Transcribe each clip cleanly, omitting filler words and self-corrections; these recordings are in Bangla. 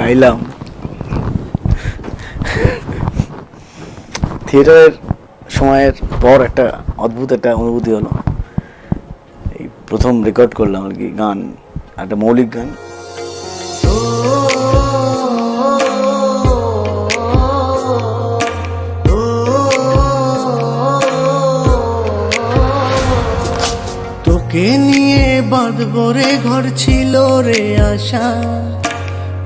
গাইলাম। থিয়েটারের সময়ের পর একটা অদ্ভুত একটা অনুভূতি হলো, এই প্রথম রেকর্ড করলাম আর কি গান, একটা মৌলিক গান। তোকে নিয়ে বাঁধবো রে ঘর ছিল রে আশা,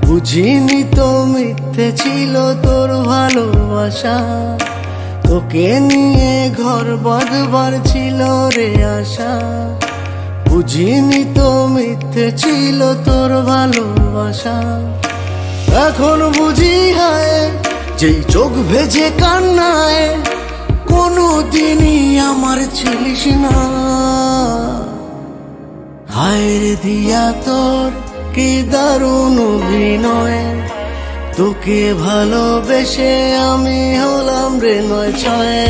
বুঝিনি তো মিথ্যে ছিল তোর ভালোবাসা। তোকে নিয়ে ঘর বাঁধবার ছিল রে আশা, বুঝিনি তো মিথ্যে ছিল তোর ভালোবাসা। এখন বুঝি হায় যেই চোখ ভেজে কান্নায় কোনো দিনই আমার ছিলিস না। হায় রে দিয়া তোর কি দারুণ অভিনয়, তোকে ভালোবেসে আমি হলাম রে নয় ছয়।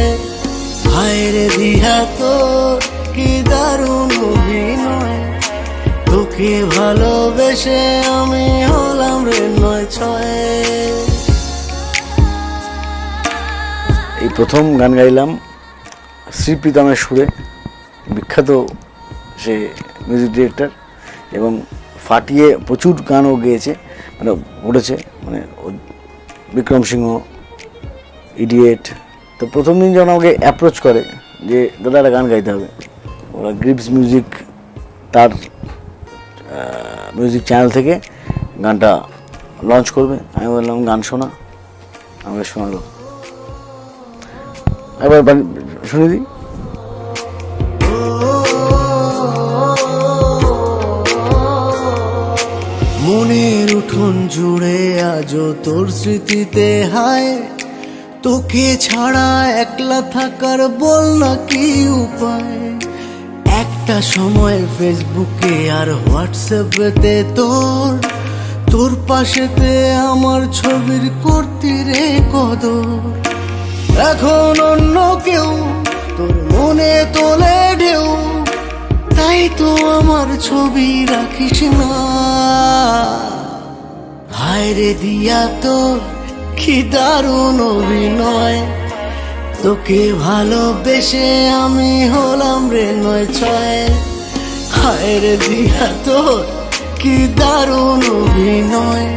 হায় রে দিয়া তোর কি দারুণ অভিনয়, তোকে ভালোবেসে আমি হলাম রে নয় ছয়। এই প্রথম গান গাইলাম শ্রী প্রীতমের সুরে, বিখ্যাত সে মিউজিক ডিরেক্টর, এবং ফাটিয়ে প্রচুর গানও গেয়েছে, মানে উঠেছে, মানে বিক্রম সিংহ, ইডিয়েট। তো প্রথম দিন যখন আমাকে অ্যাপ্রোচ করে যে দাদা একটা গান গাইতে হবে, ওরা গ্রিপস মিউজিক তার মিউজিক চ্যানেল থেকে গানটা লঞ্চ করবে, আমি বললাম গান শোনা, আমাকে শোনালো। একবার শুনে দিই। মনের উঠোন জুড়ে আজও তোর স্মৃতিতে হায়, তোকে ছাড়া একলা থাকার বল না কি উপায়। একটা সময় ফেসবুকে আর হোয়াটসঅ্যাপেতে তোর তোর পাশেতে আমার ছবির করতি রে কদর। এখন অন্য কেউ তোর মনে তোলে ঢেউ, তাই তো আমার ছবি রাখিস না। হায় রে দিয়া তোর কি দারুণ অভিনয়, তোকে ভালোবেসে আমি হলাম রে নয় ছয়। হায় রে দিয়া তোর কি দারুণ অভিনয়,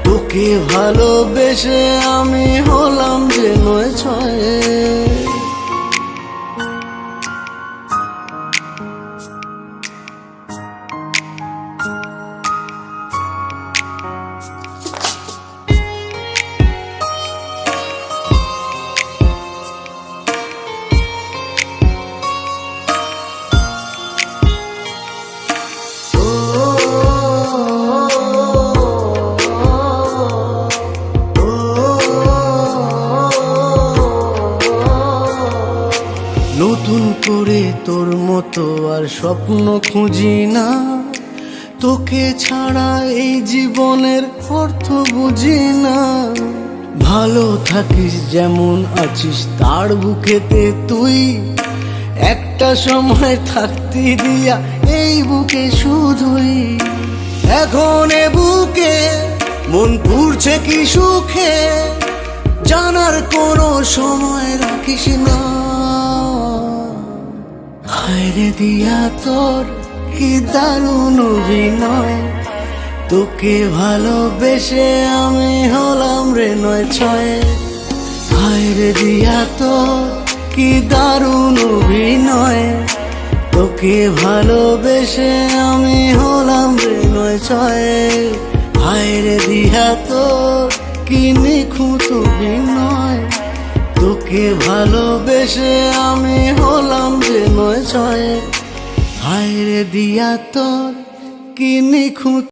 তোকে ভালোবেসে আমি হলাম রে নয় ছয়। নতুন করে তোর মতো আর স্বপ্ন খুঁজি না, তোকে ছাড়া এই জীবনের অর্থ বুঝি না। ভালো থাকিস যেমন আছিস তার বুকেতে তুই, একটা সময় থাকতি দিয়া এই বুকে শুধুই। এখন এ বুকে মন পুড়ছে কি সুখে, জানার কোনো সময় রাখিস না। হায় রে দিয়া তোর কি দারুণ অভিনয়, তোকে ভালোবেসে আমি হলাম রে নয় ছয়। হায় রে দিয়া তোর কি দারুণ অভিনয়, তোকে ভালোবেসে আমি হলাম রে নয় ছয়। হায় রে দিয়া তোর কি নিখুঁত অভিনয়, তোকে ভালোবেসে আমি হলাম যে নয় ছয়। হায় রে দিয়া তোর কি নিখুঁত